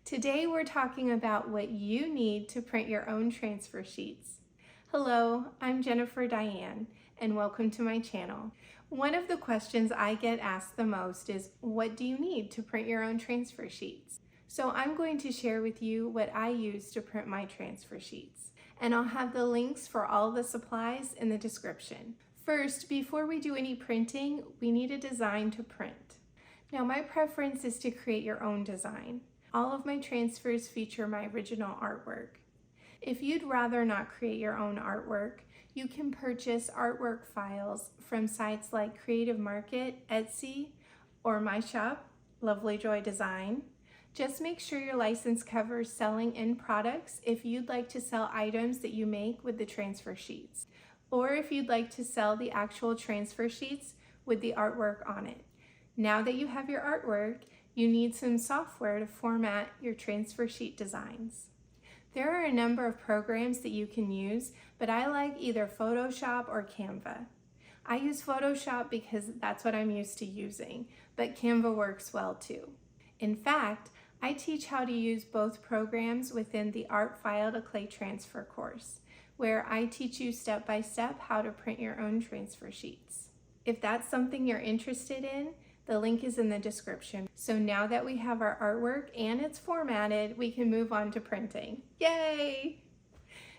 Today we're talking about what you need to print your own transfer sheets. Hello, I'm Jennifer Diane, and welcome to my channel. One of the questions I get asked the most is, what do you need to print your own transfer sheets? So I'm going to share with you what I use to print my transfer sheets, and I'll have the links for all the supplies in the description. First, before we do any printing, we need a design to print. Now my preference is to create your own design. All of my transfers feature my original artwork. If you'd rather not create your own artwork, you can purchase artwork files from sites like Creative Market, Etsy, or my shop, Lovely Joy Design. Just make sure your license covers selling end products if you'd like to sell items that you make with the transfer sheets, or if you'd like to sell the actual transfer sheets with the artwork on it. Now that you have your artwork, you need some software to format your transfer sheet designs. There are a number of programs that you can use, but I like either Photoshop or Canva. I use Photoshop because that's what I'm used to using, but Canva works well too. In fact, I teach how to use both programs within the Art File to Clay Transfer course, where I teach you step by step how to print your own transfer sheets. If that's something you're interested in, the link is in the description. So now that we have our artwork and it's formatted, we can move on to printing. Yay!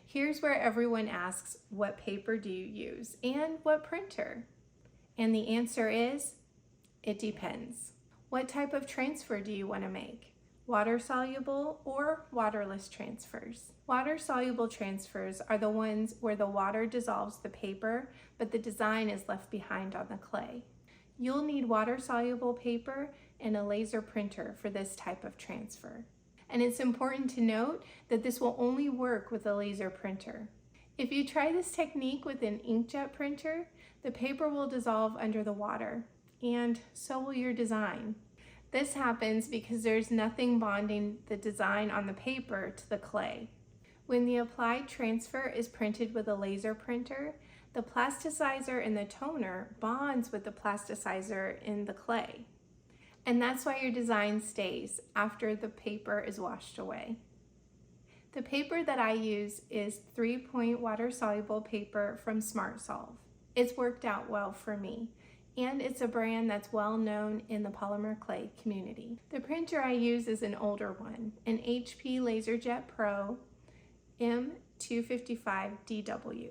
Here's where everyone asks, what paper do you use and what printer? And the answer is, it depends. What type of transfer do you want to make? Water-soluble or waterless transfers? Water-soluble transfers are the ones where the water dissolves the paper, but the design is left behind on the clay. You'll need water-soluble paper and a laser printer for this type of transfer. And it's important to note that this will only work with a laser printer. If you try this technique with an inkjet printer, the paper will dissolve under the water, and so will your design. This happens because there's nothing bonding the design on the paper to the clay. When the applied transfer is printed with a laser printer, the plasticizer in the toner bonds with the plasticizer in the clay. And that's why your design stays after the paper is washed away. The paper that I use is 3-point water-soluble paper from SmartSolve. It's worked out well for me, and it's a brand that's well known in the polymer clay community. The printer I use is an older one, an HP LaserJet Pro M255DW.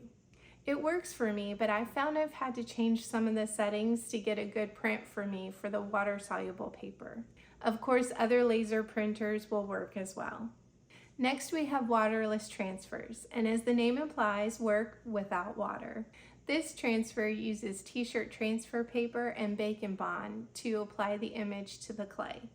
It works for me, but I found I've had to change some of the settings to get a good print for me for the water-soluble paper. Of course, other laser printers will work as well. Next, we have waterless transfers, and as the name implies, work without water. This transfer uses t-shirt transfer paper and bake and bond to apply the image to the clay.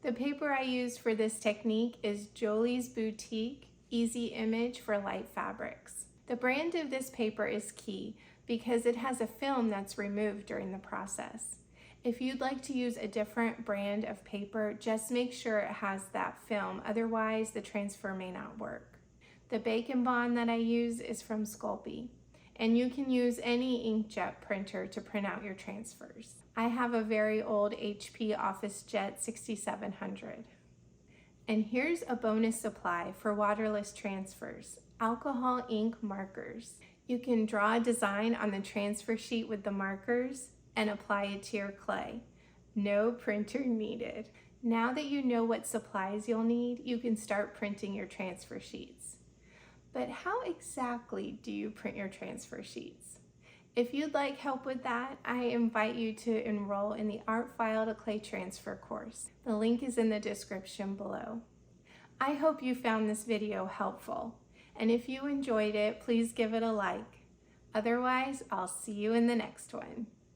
The paper I use for this technique is Jolie's Boutique Easy Image for Light Fabrics. The brand of this paper is key because it has a film that's removed during the process. If you'd like to use a different brand of paper, just make sure it has that film, otherwise the transfer may not work. The bake and bond that I use is from Sculpey, and you can use any inkjet printer to print out your transfers. I have a very old HP OfficeJet 6700. And here's a bonus supply for waterless transfers. Alcohol ink markers. You can draw a design on the transfer sheet with the markers and apply it to your clay. No printer needed. Now that you know what supplies you'll need, you can start printing your transfer sheets. But how exactly do you print your transfer sheets? If you'd like help with that, I invite you to enroll in the Art File to Clay Transfer course. The link is in the description below. I hope you found this video helpful. And if you enjoyed it, please give it a like. Otherwise, I'll see you in the next one.